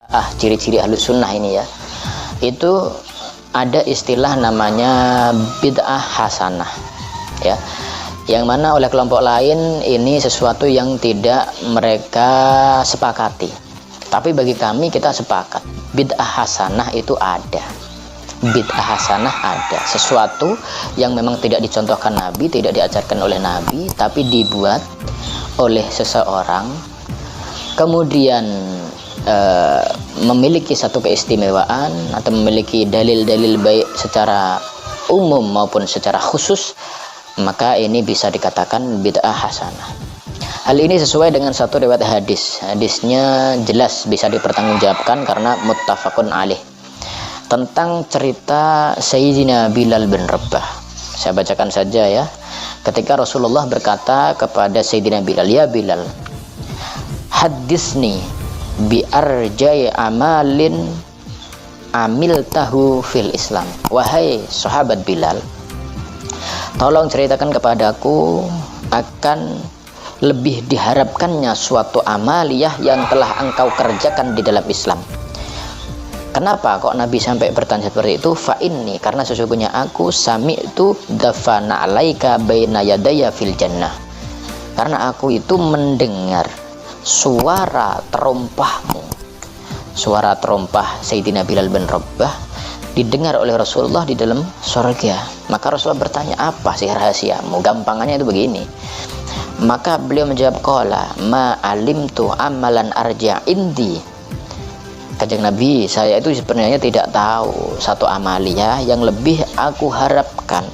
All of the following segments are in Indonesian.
Ciri-ciri ahlus sunnah ini ya, itu ada istilah namanya bid'ah hasanah ya, yang mana oleh kelompok lain ini sesuatu yang tidak mereka sepakati, tapi bagi kami kita sepakat bid'ah hasanah itu ada. Bid'ah hasanah ada, sesuatu yang memang tidak dicontohkan Nabi, tidak diajarkan oleh Nabi, tapi dibuat oleh seseorang, kemudian memiliki satu keistimewaan atau memiliki dalil-dalil baik secara umum maupun secara khusus, maka ini bisa dikatakan bid'ah hasanah. Hal ini sesuai dengan satu riwayat hadis. Hadisnya jelas bisa dipertanggungjawabkan karena muttafaqun alaih, tentang cerita Sayyidina Bilal bin Rabah. Saya bacakan saja ya. Ketika Rasulullah berkata kepada Sayyidina Bilal, "Ya Bilal, hadisni bi arjai amalin amiltahu fil Islam." Wahai sahabat Bilal, tolong ceritakan kepadaku akan lebih diharapkannya suatu amaliyah yang telah engkau kerjakan di dalam Islam. Kenapa kok Nabi sampai bertanya seperti itu? Fa inni, karena sesungguhnya aku sami'tu dafana alaika baina yadaya fil jannah. Karena aku itu mendengar suara terompahmu, suara terompah Sayyidina Bilal bin Rabah didengar oleh Rasulullah di dalam surga. Maka Rasulullah bertanya, apa sih rahasiamu? Gampangannya itu begini. Maka beliau menjawab, qala ma alimtu amalan arja indi. Kanjeng Nabi, saya itu sebenarnya tidak tahu satu amaliyah yang lebih aku harapkan.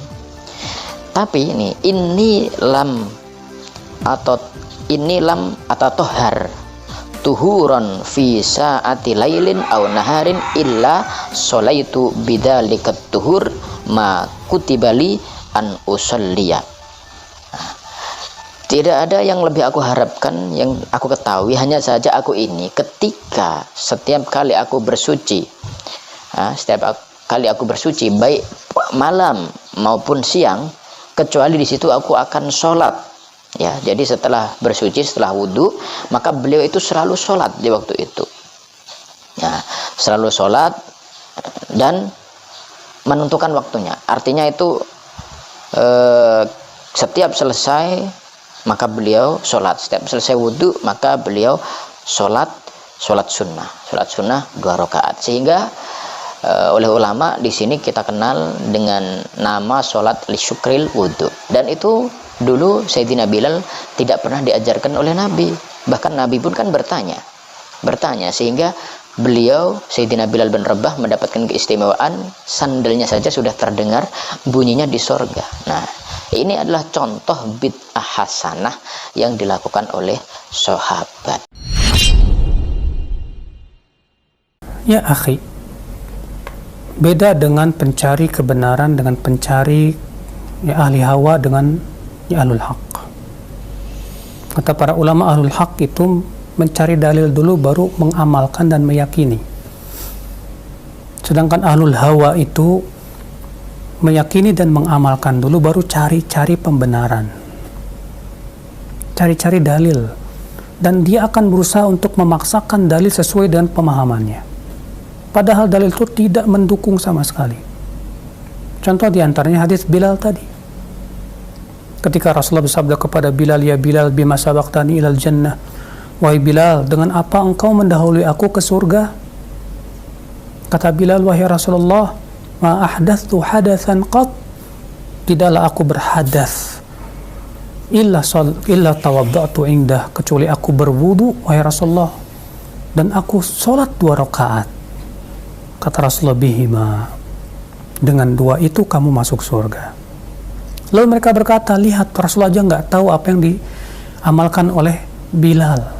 Tapi ini lam atau tohar tuhuran fi sa'ati lailin aw naharin illa sholaitu bidzalikat tuhur ma kutibali an usalliya. Tidak ada yang lebih aku harapkan, yang aku ketahui hanya saja aku ini ketika setiap kali aku bersuci, baik malam maupun siang, kecuali di situ aku akan sholat ya. Jadi setelah bersuci, setelah wudhu, maka beliau itu selalu sholat di waktu itu ya, selalu sholat dan menentukan waktunya. Artinya itu setiap selesai maka beliau sholat, setiap selesai wudhu maka beliau sholat sunnah 2 rakaat. Sehingga oleh ulama di sini kita kenal dengan nama sholat li syukril wudhu. Dan itu dulu Sayyidina Bilal tidak pernah diajarkan oleh Nabi, bahkan Nabi pun kan bertanya sehingga beliau Sayyidina Bilal bin Rabah mendapatkan keistimewaan, sandalnya saja sudah terdengar bunyinya di sorga. Nah, ini adalah contoh bid'ah hasanah yang dilakukan oleh sahabat. Ya akhi, beda dengan pencari kebenaran dengan pencari ahli hawa dengan ahlul haq. Kata para ulama, ahlul haq itu mencari dalil dulu baru mengamalkan dan meyakini. Sedangkan ahlul hawa itu meyakini dan mengamalkan dulu baru cari-cari pembenaran, cari-cari dalil, dan dia akan berusaha untuk memaksakan dalil sesuai dengan pemahamannya, padahal dalil itu tidak mendukung sama sekali. Contoh diantaranya hadis Bilal tadi, ketika Rasulullah bersabda kepada Bilal, "Ya Bilal, bima sabaqtani ilal jannah." Wahai Bilal, dengan apa engkau mendahului aku ke surga? Kata Bilal, "Wahai Rasulullah, ma ahdatsu hadatsan qat." Tidaklah aku berhadas illa tawadda'tu indah, kecuali aku berwudu wahai Rasulullah, dan aku sholat 2 rakaat. Kata Rasulullah, "Bihima, dengan 2 itu kamu masuk surga." Lalu mereka berkata, "Lihat, Rasulullah aja nggak tahu apa yang diamalkan oleh Bilal.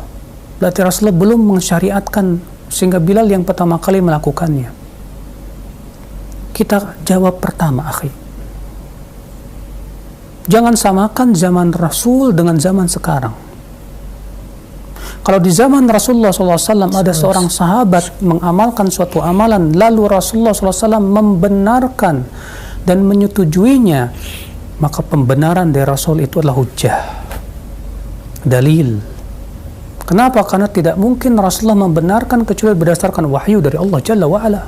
Berarti Rasulullah belum mensyariatkan sehingga Bilal yang pertama kali melakukannya." Kita jawab pertama, akhi, jangan samakan zaman Rasul dengan zaman sekarang. Kalau di zaman Rasulullah SAW ada seorang sahabat mengamalkan suatu amalan, lalu Rasulullah SAW membenarkan dan menyetujuinya, maka pembenaran dari Rasul itu adalah hujjah, dalil. Kenapa? Karena tidak mungkin Rasulullah membenarkan kecuali berdasarkan wahyu dari Allah Jalla wa'ala.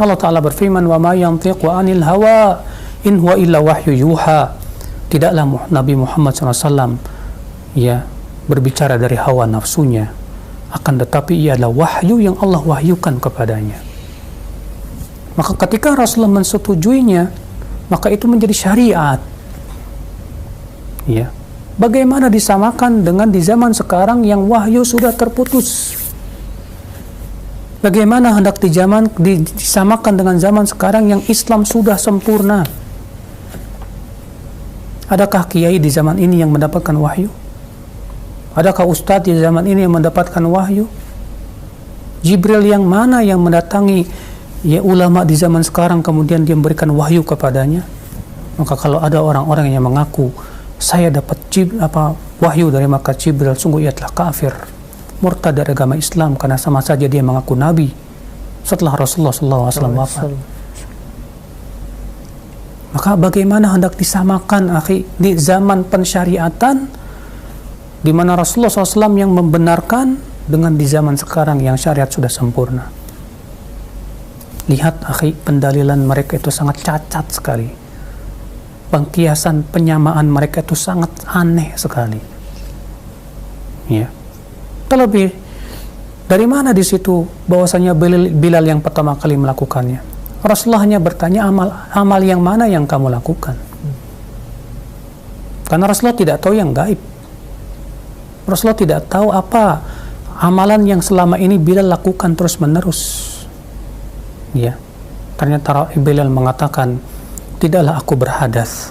Allah Ta'ala berfirman, wa ma yantiqu anil hawa in huwa illa wahyu yuha. Tidaklah Nabi Muhammad SAW ya berbicara dari hawa nafsunya, akan tetapi ia adalah wahyu yang Allah wahyukan kepadanya. Maka ketika Rasulullah mensetujuinya, maka itu menjadi syariat. Ya. Bagaimana disamakan dengan di zaman sekarang yang wahyu sudah terputus? Bagaimana hendak disamakan dengan zaman sekarang yang Islam sudah sempurna? Adakah kiai di zaman ini yang mendapatkan wahyu? Adakah ustadz di zaman ini yang mendapatkan wahyu? Jibril yang mana yang mendatangi ya ulama di zaman sekarang kemudian dia memberikan wahyu kepadanya? Maka kalau ada orang-orang yang mengaku saya dapat wahyu dari malaikat Jibril, sungguh ia telah kafir, murtad dari agama Islam, karena sama saja dia mengaku nabi setelah Rasulullah SAW wafat. Maka bagaimana hendak disamakan akhi di zaman pensyariatan di mana Rasulullah SAW yang membenarkan dengan di zaman sekarang yang syariat sudah sempurna? Lihat akhi, pendalilan mereka itu sangat cacat sekali. Pengkiasan penyamaan mereka itu sangat aneh sekali. Ya. Terlebih dari mana di situ bahwasanya Bilal yang pertama kali melakukannya? Rasulullah hanya bertanya amal yang mana yang kamu lakukan? Karena Rasulullah tidak tahu yang gaib. Rasulullah tidak tahu apa amalan yang selama ini Bilal lakukan terus menerus. Ya. Ternyata Bilal mengatakan, tidaklah aku berhadas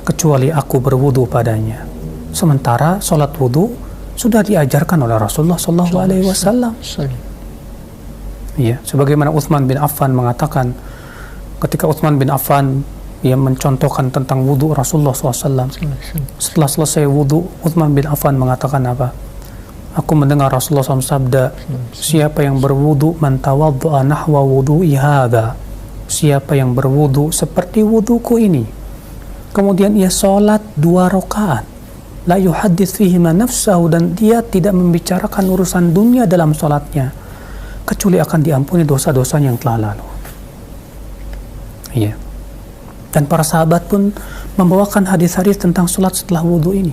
kecuali aku berwudu padanya. Sementara sholat wudu sudah diajarkan oleh Rasulullah SAW. Ya, sebagaimana Utsman bin Affan mengatakan, ketika Utsman bin Affan ia mencontohkan tentang wudu Rasulullah SAW. Setelah selesai wudu, Utsman bin Affan mengatakan apa? Aku mendengar Rasulullah SAW sabda, siapa yang berwudu man tawaddu'a nahwa wudu'i hadza. Siapa yang berwudu seperti wuduku ini, kemudian ia sholat 2 rakaat, la yuhaddits fihi ma nafsahu, dan dia tidak membicarakan urusan dunia dalam sholatnya, kecuali akan diampuni dosa-dosa yang telah lalu. Iya. Dan para sahabat pun membawakan hadis-hadis tentang sholat setelah wudu ini.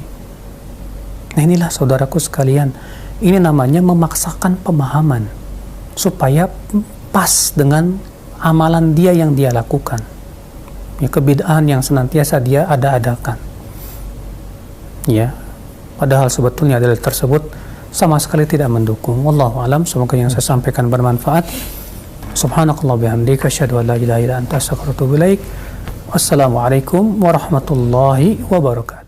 Nah inilah saudaraku sekalian, ini namanya memaksakan pemahaman supaya pas dengan amalan dia yang dia lakukan, ya, kebid'ahan yang senantiasa dia ada-adakan, ya, padahal sebetulnya dalil tersebut sama sekali tidak mendukung. Wallahu alam. Semoga yang saya sampaikan bermanfaat. Subhanakallah bihamdika asyhadu an la ilaha illa anta astaghfiruka wa atubu ilaik. Wassalamualaikum warahmatullahi wabarakatuh.